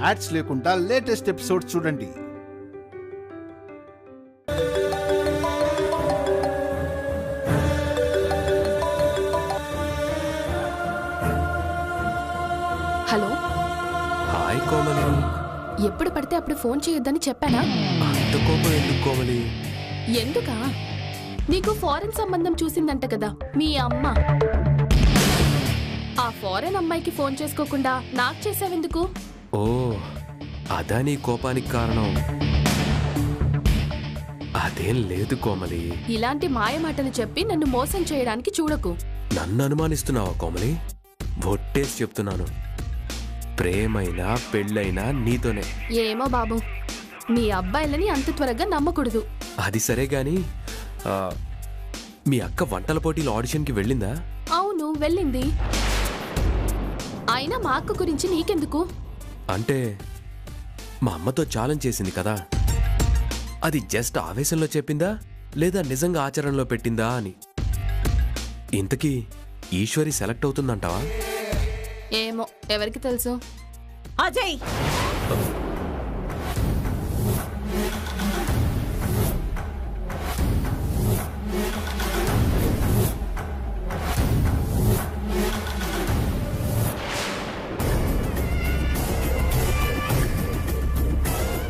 Ads లేకుండా latest episodes చూడండి. Hello. Hi Komali. ఎప్పుడు పడితే అప్పుడు ఫోన్ చేయొద్దని చెప్పానా? అంత కోపం ఎందుకు కోమలి? ఎందుకా? నీకు ఫారెన్ సంబంధం చూసిందంట కదా మీ అమ్మ. ఆ ఫారెన్ అమ్మాయికి ఫోన్ చేసుకోకుండా నాకు చేసావెందుకు? ఓ, అదా నీ కోపానికి కారణం? అదేం లేదు కోమలి. ఇలాంటి మాయ మాటలు చెప్పి నన్ను మోసం చేయడానికి చూడకు. నన్ను అనుమానిస్తున్నావా కోమలి? ఒట్టేసి చెప్తున్నాను, ప్రేమైనా పెళ్ళైనా నీతోనే. ఏమో బాబు, మీ అబ్బాయిలని అంత త్వరగా నమ్మకూడదు. అది సరే గాని మీ అక్క వంటల పోటీల ఆడిషన్కి వెళ్ళిందా? అవును, వెళ్ళింది. అయినా మా అక్క గురించి నీకెందుకు? అంటే మా అమ్మతో ఛాలెంజ్ చేసింది కదా, అది జస్ట్ ఆవేశంలో చెప్పిందా లేదా నిజంగా ఆచరణలో పెట్టిందా అని. ఇంతకీ ఈశ్వరి సెలెక్ట్ అవుతుందంటావా? ఏమో, ఎవరికి తెలుసు. Ajay,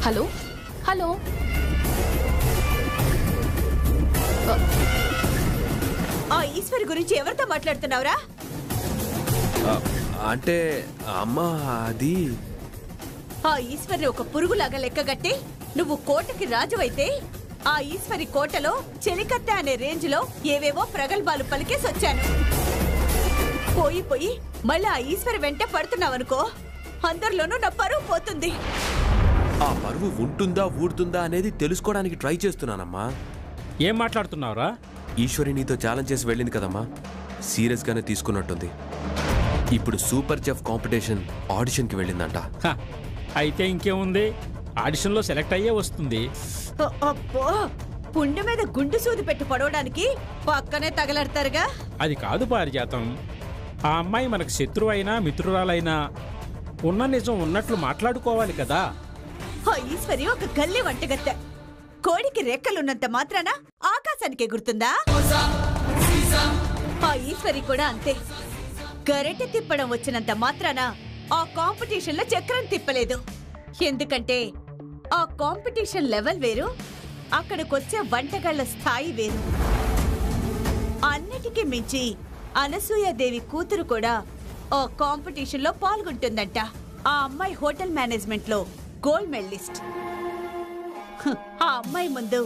hello hello. ఆ ఈశ్వరి గురించి ఎవరితో మాట్లాడుతున్నావురా? అంటే అమ్మా, అది ఆ ఈశ్వరిని ఒక పురుగులాగా లెక్కగట్టి నువ్వు కోటకి రాజువైతే ఆ ఈశ్వరి కోటలో చెలికత్తె అనే రేంజ్ లో ఏవేవో ప్రగల్భాలు పలికేసొచ్చాను. పోయి పోయి మళ్ళీ ఆ ఈశ్వరి వెంట పడుతున్నావనుకో, అందరిలోనూ నా పరువు పోతుంది. ఆ పరువు ఉంటుందా ఊడుతుందా అనేది తెలుసుకోవడానికి ట్రై చేస్తున్నానమ్మా. ఏం మాట్లాడుతున్నావురా? ఈశ్వరి నీతో ఛాలెంజ్ చేసి వెళ్ళింది కదమ్మా, సీరియస్ గానే తీసుకున్నట్టుంది. ఇప్పుడు సూపర్ చెఫ్ కాంపిటీషన్ ఆడిషన్కి వెళ్ళిందంట. అయితే ఇంకేముంది, ఆడిషన్లో సెలెక్ట్ అయ్యే వస్తుంది. అబ్బో, పుండె మీద గుండు సూది పెట్టి పడవడానికి పక్కనే తగలడతారుగా. అది కాదు పారిజాతం, ఆ అమ్మాయి మనకు శత్రువు అయినా మిత్రురాలైనా ఉన్న నిజం ఉన్నట్లు మాట్లాడుకోవాలి కదా. ఆ ఈశ్వరి ఒక గల్లి వంటగత్తె. కోడికి రెక్కలున్నంత మాత్రాన ఆకాశానికి ఎగురుతుందా? ఆ ఈశ్వరి కూడా అంతే. గరెటె తిప్పడం వచ్చినంత మాత్రాన ఆ కాంపిటీషన్ లో చక్రం తిప్పలేదు. ఎందుకంటే ఆ కాంపిటీషన్ లెవెల్ వేరు, అక్కడికొచ్చే వంటగాళ్ల స్థాయి వేరు. అన్నిటికీ మించి అనసూయాదేవి కూతురు కూడా ఆ కాంపిటీషన్ లో పాల్గొంటుందంట. ఆ అమ్మాయి హోటల్ మేనేజ్మెంట్ లో గోల్డ్ మెడలిస్ట్. ఆ అమ్మాయి ముందు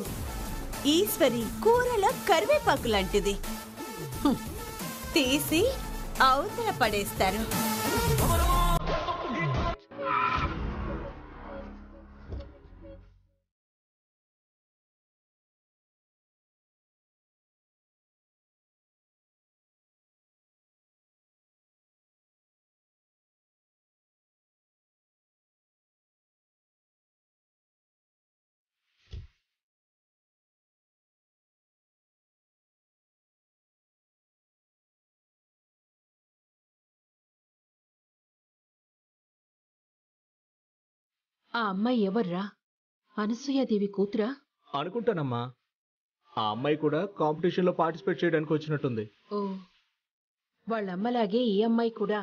ఈశ్వరి కూరల కరివేపాకు లాంటిది. తీసి అవతల పడేస్తారు. ఆ అమ్మాయి ఎవర్రా? అనసూయాదేవి కూతురా అనుకుంటానమ్మా. ఆ అమ్మాయి కూడా కాంపిటీషన్ లో పార్టిసిపేట్ చేయడానికి వచ్చినట్టుంది. ఓ, వాళ్ళమ్మలాగే ఈ అమ్మాయి కూడా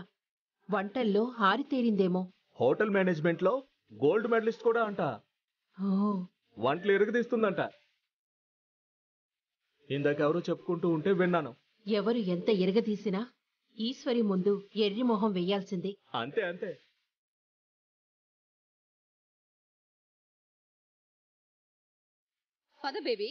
వంటల్లో ఆరితేరిందేమో. హోటల్ మేనేజ్మెంట్ లో గోల్డ్ మెడలిస్ట్ కూడా అంట. ఓ, వంటలు ఎరగదీస్తుందంట. ఇందాకెవరో చెప్పుకుంటూ ఉంటే విన్నాను. ఎవరు ఎంత ఎరగదీసినా ఈశ్వరి ముందు ఎర్రి మొహం వెయ్యాల్సిందే. అంతే అంతే. పద బేబీ.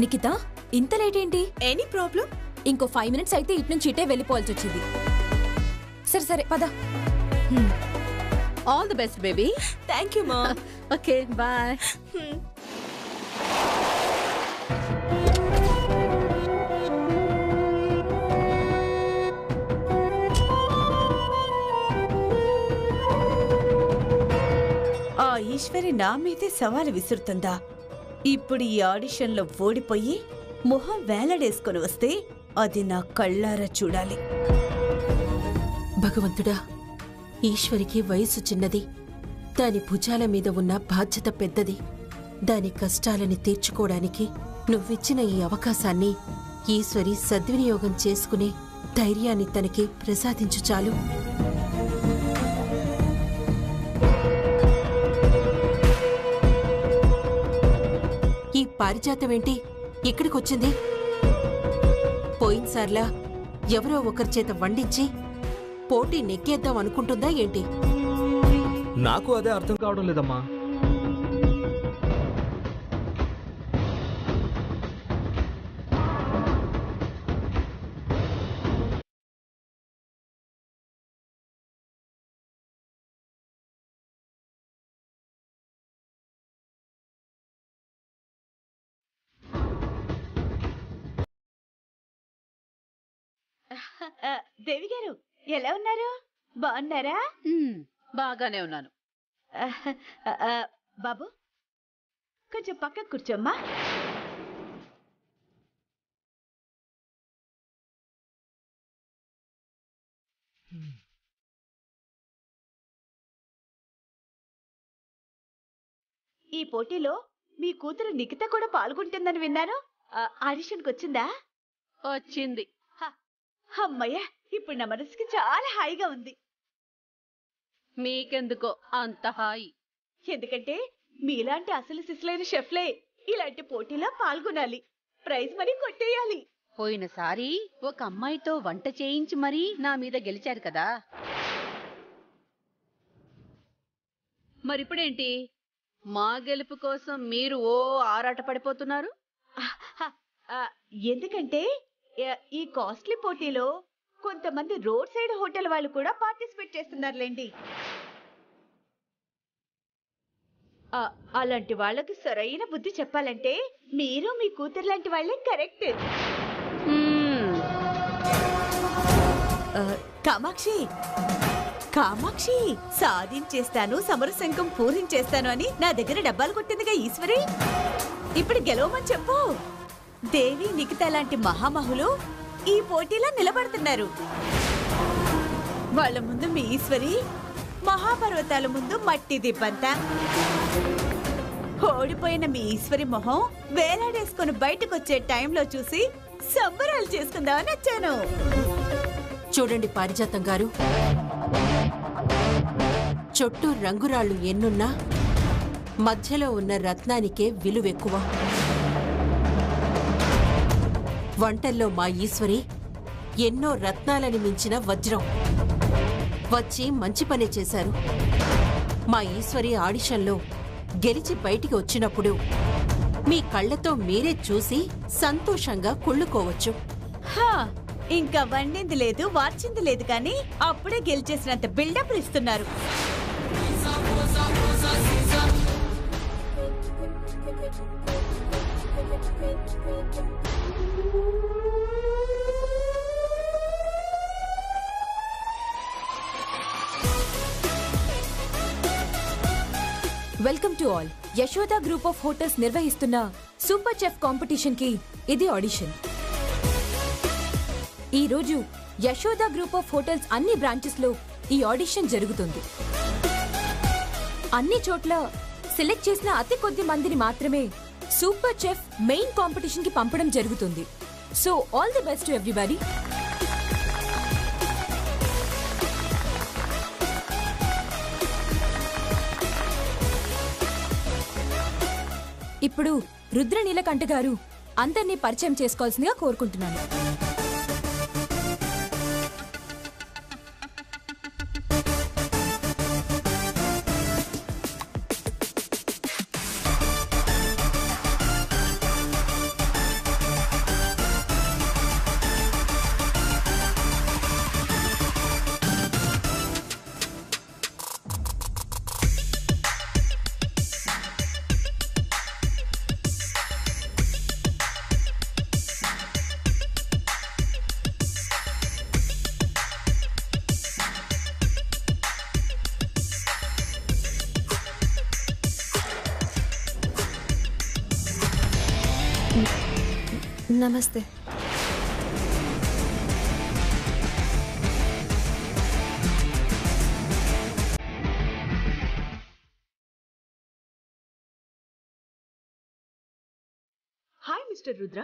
నిఖిత, ఇంత లేట్ ఏంటి? Any problem? ఇంకో 5 minutes అయితే ఇటు నుంచి ఇటే వెళ్ళిపోవాల్సి వచ్చింది. సరే సరే పద. All the best baby. Thank you మా. Okay bye. ఈశ్వరి నా మీదే సవాలు విసురుతుందా? ఇప్పుడు ఈ ఆడిషన్లో ఓడిపోయి మొహం వేలాడేసుకొని వస్తే అది నా కళ్ళారా చూడాలి. భగవంతుడా, ఈశ్వరికి వయసు చిన్నది, దాని భుజాల మీద ఉన్న బాధ్యత పెద్దది. దాని కష్టాలని తీర్చుకోవడానికి నువ్విచ్చిన ఈ అవకాశాన్ని ఈశ్వరి సద్వినియోగం చేసుకునే ధైర్యాన్ని తనకి ప్రసాదించు చాలు. ఈ పారిజాతమేంటి ఇక్కడికొచ్చింది? పోయినసార్లా ఎవరో ఒకరి చేత వండించి పోటీ నెక్కేద్దాం అనుకుంటుందా ఏంటి? నాకు అదే అర్థం కావడం లేదమ్మా. దేవి గారు ఎలా ఉన్నారు? బాగున్నారా? బాగానే ఉన్నాను. బాబు కొంచెం పక్కకు కూర్చోమ్మా. ఈ పోటీలో మీ కూతురు నిఖిత కూడా పాల్గొంటుందని విన్నాను. ఆడిషన్కి వచ్చిందా? వచ్చింది. అమ్మయ్య, ఇప్పుడు నా మనసుకి చాలా హాయిగా ఉంది. మీకెందుకో అంత హాయి? ఎందుకంటే మీలాంటి అసలు సిసలైన షెఫ్లే ఇలాంటి పోటీలో పాల్గొనాలి, ప్రైజ్ మనీ కొట్టేయాలి. పోయినసారి ఒక అమ్మాయితో వంట చేయించి మరీ నా మీద గెలిచారు కదా. మరిప్పుడేంటి మా గెలుపు కోసం మీరు ఓ ఆరాట పడిపోతున్నారు? ఎందుకంటే ఈ కాస్ట్లీ పోటీలో కొంతమంది రోడ్ సైడ్ హోటల్ వాళ్ళు కూడా పార్టిసిపేట్ చేస్తున్నారులేండి. అలాంటి వాళ్ళకి సరైన బుద్ధి చెప్పాలంటే మీరు మీ కూతురు లాంటి వాళ్ళే కరెక్ట్. కామాక్షి, కామాక్షి, సాధించేస్తాను, సమరశంఖం పూరించేస్తాను అని నా దగ్గర డబ్బాలు కొట్టిందిగా ఈశ్వరి. ఇప్పుడు గెలవమని చెప్పు. దేవి, నిఖిత లాంటి మహామహులు ఈ పోటీలో నిలబడుతున్నారు. వాళ్ళ ముందు మీ ఈశ్వరి మహాపర్వతాల ముందు మట్టి దిబ్బంత. ఓడిపోయిన మీ ఈశ్వరి మొహం వేలాడేసుకుని బయటకొచ్చే టైంలో చూసి సంబరాలు చేసుకుందామని వచ్చాను. చూడండి పారిజాతం గారు, చుట్టూ రంగురాళ్లు ఎన్నున్నా మధ్యలో ఉన్న రత్నానికే విలువెక్కువ. వంటల్లో మా ఈశ్వరి ఎన్నో రత్నాలని మించిన వజ్రం. వచ్చి మంచి పనే చేశారు. మా ఈశ్వరి ఆడిషన్లో గెలిచి బయటికి వచ్చినప్పుడు మీ కళ్ళతో మీరే చూసి సంతోషంగా కుళ్ళుకోవచ్చు. ఇంకా వండింది లేదు, వార్చింది లేదు, కానీ అప్పుడే గెలిచేసినంత బిల్డప్ ఇస్తున్నారు. Welcome to all. Yashoda group of hotels నిర్వహిస్తున్న సూపర్ చెఫ్ కాంపిటీషన్ కి ఇది ఆడిషన్. ఈ రోజు యశోద గ్రూప్ ఆఫ్ హోటల్స్ అన్ని బ్రాంచెస్ లో ఈ ఆడిషన్ జరుగుతుంది. అన్ని చోట్ల సెలెక్ట్ చేసిన అతి కొద్ది మందిని మాత్రమే సూపర్ చెఫ్ మెయిన్ కాంపిటీషన్ కి పంపడం జరుగుతుంది. So all the best to everybody. ఇప్పుడు రుద్ర నీలకంఠ గారు అందరినీ పరిచయం చేసుకోవాల్సిందిగా కోరుకుంటున్నాను. నమస్తే. Hi mister Rudra.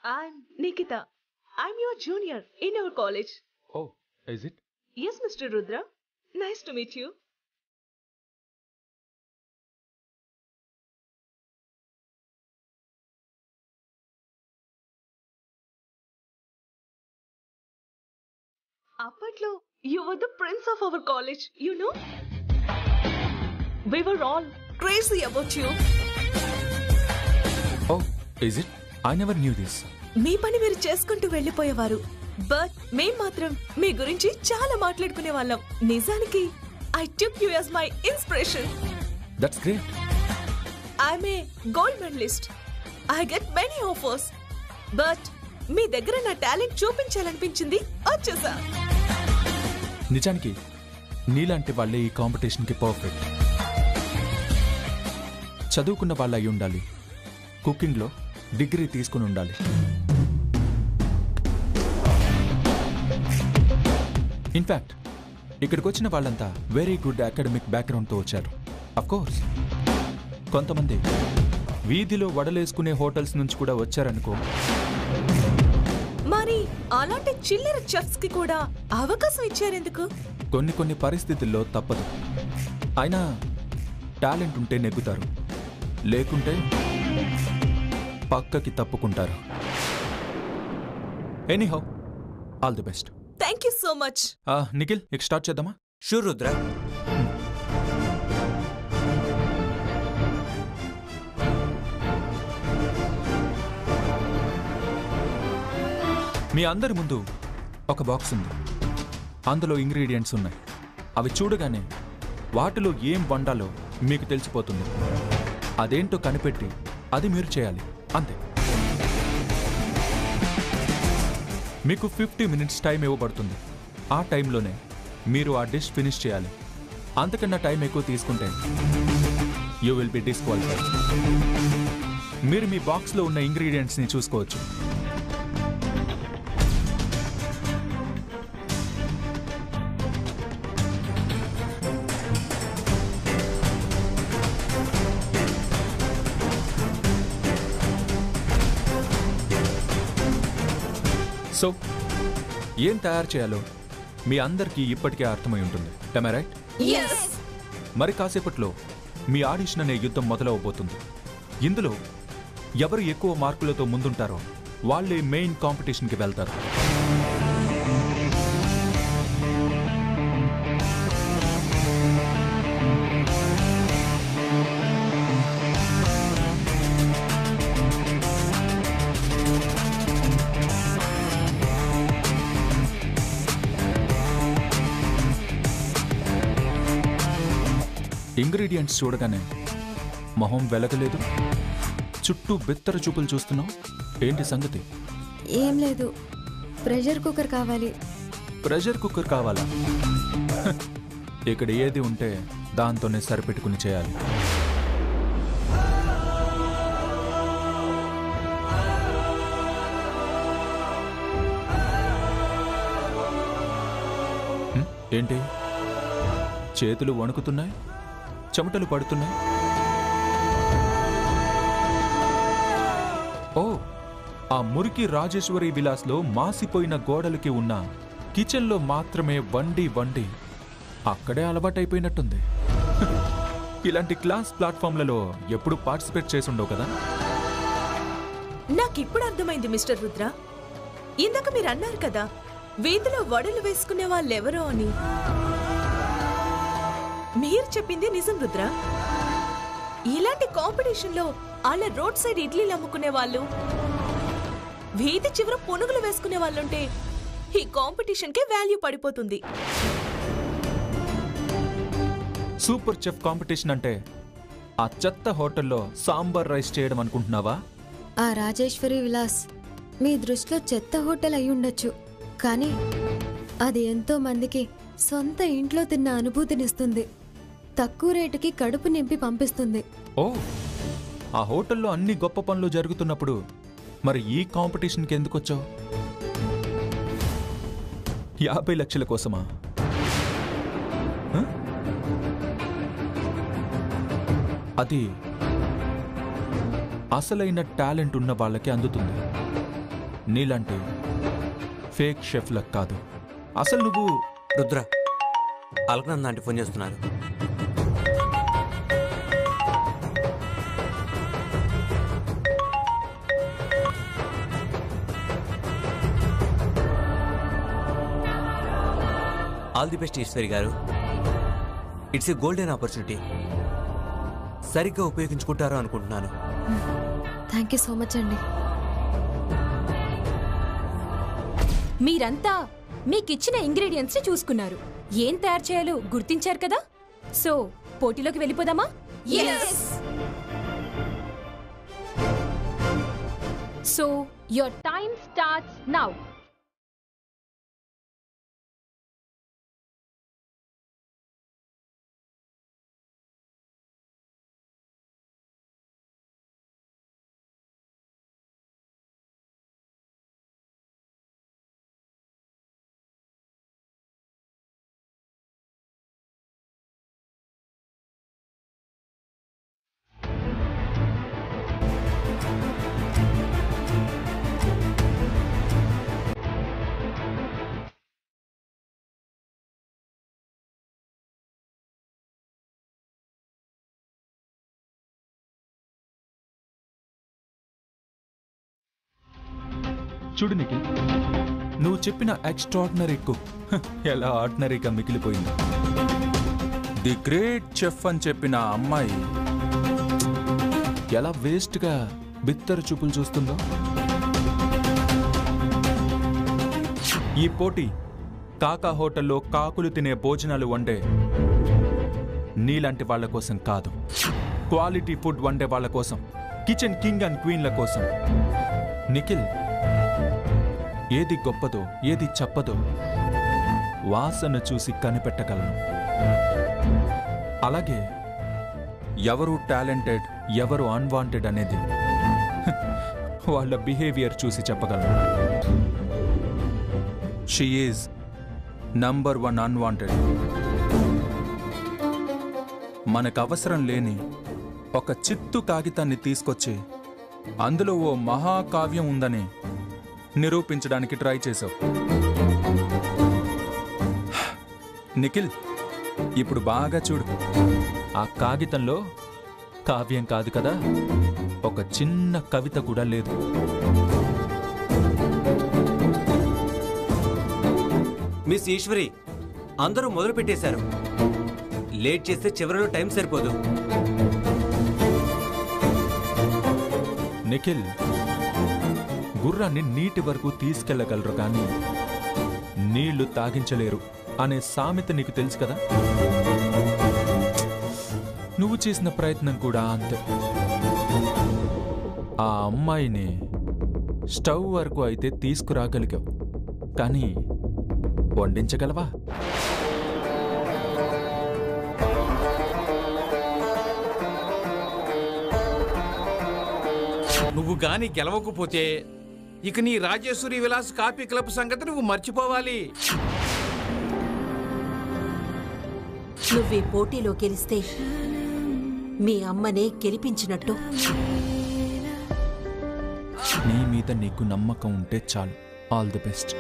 I'm Nikita. I'm your junior in our college. Oh, is it? Yes, Mr. Rudra. Nice to meet you. Apatlo, you were the prince of our college, you know? We were all crazy about you. Oh, is it? I never knew this. మీ పని మీరు చేసుకుంటూ వెళ్ళిపోయేవారు, but మేం మాత్రం మీ గురించి చాలా మాట్లాడుకునే వాళ్ళం. నిజానికి I took you as my inspiration. That's great. I'm a gold medalist. I get many offers, but మీ దగ్గర నా టాలెంట్ చూపించాలనిపించింది, వచ్చేసా. నిజానికి నీలాంటి వాళ్ళే ఈ కాంపిటీషన్కి పర్ఫెక్ట్. చదువుకున్న వాళ్ళ అయి ఉండాలి, కుకింగ్లో డిగ్రీ తీసుకుని ఉండాలి. ఇన్ఫ్యాక్ట్ ఇక్కడికి వచ్చిన వాళ్ళంతా వెరీ గుడ్ అకాడమిక్ బ్యాక్గ్రౌండ్తో వచ్చారు. అఫ్కోర్స్ కొంతమంది వీధిలో వడలేసుకునే హోటల్స్ నుంచి కూడా వచ్చారనుకో. మరి అలాంటి చిల్లర చెఫ్స్ కి కూడా అవకాశం ఇచ్చారెందుకు? కొన్ని పరిస్థితుల్లో తప్పదు. అయినా టాలెంట్ ఉంటే నెగ్గుతారు, లేకుంటే పక్కకి తప్పుకుంటారు. Anyhow, all the best. Thank you so much. Nikhil, ఇక స్టార్ట్ చేద్దామా? షూర్ రుద్ర. మీ అందరి ముందు ఒక బాక్స్ ఉంది. అందులో ఇంగ్రీడియంట్స్ ఉన్నాయి. అవి చూడగానే వాటిలో ఏం వండాలో మీకు తెలిసిపోతుంది. అదేంటో కనిపెట్టి అది మీరు చేయాలి, అంతే. మీకు 50 మినిట్స్ టైం ఇవ్వబడుతుంది. ఆ టైంలోనే మీరు ఆ డిష్ ఫినిష్ చేయాలి. అంతకన్నా టైం ఎక్కువ తీసుకుంటే యూ విల్ బి డిస్క్వాలిఫైడ్. మీరు మీ బాక్స్లో ఉన్న ఇంగ్రీడియంట్స్ని చూసుకోవచ్చు. సో ఏం తయారు చేయాలో మీ అందరికీ ఇప్పటికే అర్థమై ఉంటుంది. Am I right? Yes. మరి కాసేపట్లో మీ ఆడిషన్ అనే యుద్ధం మొదలవబోతుంది. ఇందులో ఎవరు ఎక్కువ మార్కులతో ముందుంటారో వాళ్ళే మెయిన్ కాంపిటీషన్కి వెళ్తారు. ఇంగ్రీడియంట్స్ చూడగానే మొహం వెలగలేదు, చుట్టూ బిత్తర చూపులు చూస్తున్నావు. ఏంటి సంగతి? ఏం లేదు, ప్రెషర్ కుక్కర్ కావాలి. ప్రెషర్ కుక్కర్ కావాలా? ఇక్కడ ఏది ఉంటే దాంతోనే సరిపెట్టుకుని చేయాలి. ఏంటి చేతులు వణుకుతున్నాయి, చెమటలు పడుతున్నాయి? ఓ, ఆ మురికి రాజేశ్వరి విలాస్లో మాసిపోయిన గోడలకి ఉన్న కిచెన్లో మాత్రమే వండి అక్కడే అలవాటైపోయినట్టుంది. ఇలాంటి క్లాస్ ప్లాట్ఫామ్లలో ఎప్పుడు పార్టిసిపేట్ చేసి ఉండవు కదా? నాకిప్పుడు అర్థమైంది మిస్టర్ రుద్ర. ఇందాక మీరు అన్నారు కదా వీధిలో వడలు వేసుకునే వాళ్ళెవరో అని. మీరు చెప్పింది నిజం రుద్ర. ఇలాంటి కాంపిటీషన్లో అలా రోడ్ సైడ్ ఇడ్లీలు అమ్ముకునే వాళ్ళు, వీధి చివర పునుగులు వేసుకునే వాళ్ళుంటే ఈ కాంపిటీషన్ కి వాల్యూ పడిపోతుంది. సూపర్ చెఫ్ కాంపిటీషన్ అంటే ఆ చెత్త హోటల్లో సాంబార్ రైస్ చేయడం అనుకుంటున్నావా? ఆ రాజేశ్వరి విలాస్ మీ దృష్టిలో చెత్త హోటల్ అయి ఉండొచ్చు, కానీ అది ఎంతో మందికి సొంత ఇంట్లో తిన్న అనుభూతినిస్తుంది. తక్కువ రేటుకి కడుపు నింపి పంపిస్తుంది. ఓ, ఆ హోటల్లో అన్ని గొప్ప పనులు జరుగుతున్నప్పుడు మరి ఈ కాంపిటీషన్కి ఎందుకు వచ్చావు? 50 లక్షల కోసమా? అది అసలైన టాలెంట్ ఉన్న వాళ్ళకి అందుతుంది, నీలాంటి ఫేక్ షెఫ్లకు కాదు. అసలు నువ్వు రుద్ర, అలకనంద ఆంటీ ఫోన్ చేస్తున్నారు. ఆల్ ది బెస్ట్ ఈశ్వరి గారు. It's a golden opportunity. సరిగ్గా ఉపయోగించుకుంటారో అనుకుంటున్నాను. థ్యాంక్ యూ సో మచ్ అండి. మీరంతా మీకిచ్చిన ఇంగ్రీడియంట్స్ ని చూసుకున్నారు, ఏం తయారు చేయాలో గుర్తించారు కదా. సో పోటీలోకి వెళ్ళిపోదామా? So your time starts now. చూడు నిఖిల్, నువ్వు చెప్పిన ఎక్స్ట్రాడినరీ కుక్ ఎలా ఆర్డినరీగా మిగిలిపోయింది. ది గ్రేట్ చెఫ్ అని చెప్పిన అమ్మాయి ఎలా వేస్ట్గా బిత్తర చూపులు చూస్తుందో. ఈ పోటీ కాకా హోటల్లో కాకులు తినే భోజనాలు వండే నీలాంటి వాళ్ళ కోసం కాదు, క్వాలిటీ ఫుడ్ వండే వాళ్ళ కోసం, కిచెన్ కింగ్ అండ్ క్వీన్ల కోసం. నిఖిల్, ఏది గొప్పదో ఏది చెప్పదో వాసన చూసి కనిపెట్టగలను. అలాగే ఎవరు టాలెంటెడ్ ఎవరు అన్వాంటెడ్ అనేది వాళ్ళ బిహేవియర్ చూసి చెప్పగలను. She is number 1 unwanted. మనకు అవసరం లేని ఒక చిత్తు కాగితాన్ని తీసుకొచ్చి అందులో ఓ మహాకావ్యం ఉందని నిరూపించడానికి ట్రై చేశావు. నిఖిల్, ఇప్పుడు బాగా చూడు, ఆ కాగితంలో కావ్యం కాదు కదా, ఒక చిన్న కవిత కూడా లేదు. మిస్ ఈశ్వరి, అందరూ మొదలు పెట్టేశారు. లేట్ చేస్తే చివరిలో టైం సరిపోదు. నిఖిల్, గుర్రాన్ని నీటి వరకు తీసుకెళ్లగలరు కానీ నీళ్లు తాగించలేరు అనే సామెత నీకు తెలుసు కదా. నువ్వు చేసిన ప్రయత్నం కూడా అంతే. ఆ అమ్మాయిని స్టవ్ వరకు అయితే తీసుకురాగలిగావు, కానీ వండించగలవా? నువ్వు గాని గెలవకపోతే ఇక నీ రాజేశ్వరి విలాస్ కాఫీ క్లబ్ సంగతి నువ్వు మర్చిపోవాలి. నువ్వీ పోటీలో గెలిస్తే మీ అమ్మనే గెలిపించినట్టు. నీ మీద నీకు నమ్మకం ఉంటే చాలు. All the best.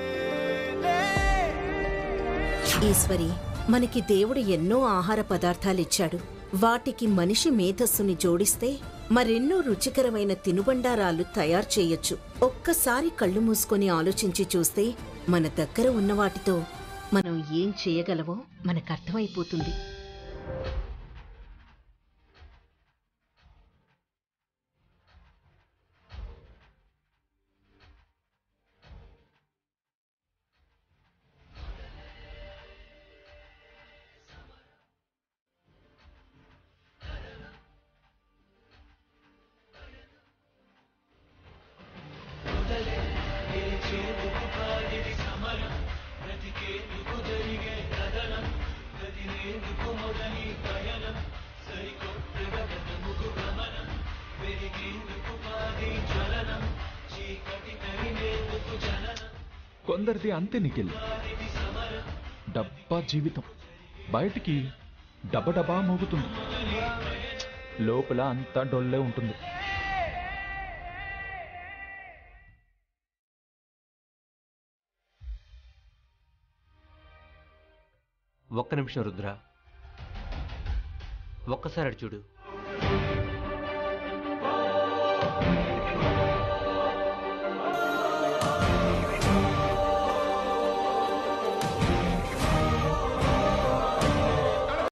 ఈశ్వరి, మనకి దేవుడు ఎన్నో ఆహార పదార్థాలిచ్చాడు. వాటికి మనిషి మేధస్సుని జోడిస్తే మరెన్నో రుచికరమైన తినుబండారాలు తయారు చేయొచ్చు. ఒక్కసారి కళ్ళు మూసుకొని ఆలోచించి చూస్తే మన దగ్గర ఉన్న వాటితో మనం ఏం చేయగలవో మనకర్థమైపోతుంది. బ్రతికేందుకు జరిగే కథనం, బ్రతినేందుకు మొదలి పయనం. కొందరిది అంతే నిఖిల్, డబ్బా జీవితం. బయటికి డబ్బా మోగుతుంది, లోపల అంతా డొల్లే ఉంటుంది. ఒక్క నిమిషం రుద్ర, ఒక్కసారి అటు చూడు.